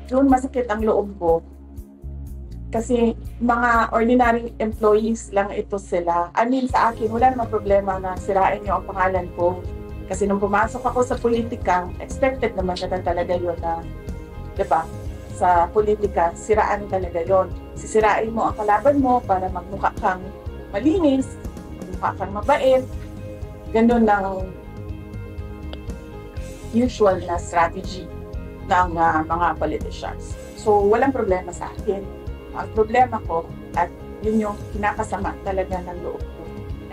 Doon masakit ang loob ko. Kasi mga ordinary employees lang ito sila. I mean, sa akin, wala namang problema na sirain niyo ang pangalan ko. Kasi nung pumasok ako sa politika, expected naman na talaga yun na, di ba? Sa politika, siraan talaga yun. Sisirain mo ang kalaban mo para magmukha kang malinis, magmukha kang mabait. Ganun ang usual na strategy ng mga politicians. So, walang problema sa akin. Ang problema ko, at yun yung kinakasama talaga ng loob ko,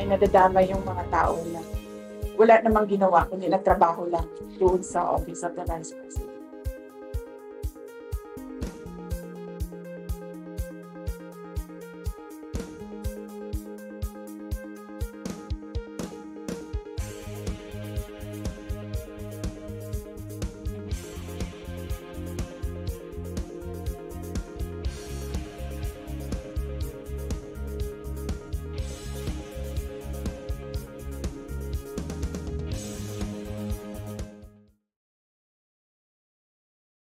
ay nadadamay yung mga tao na wala namang ginawa kundi nagtrabaho lang doon sa Office of the Vice President.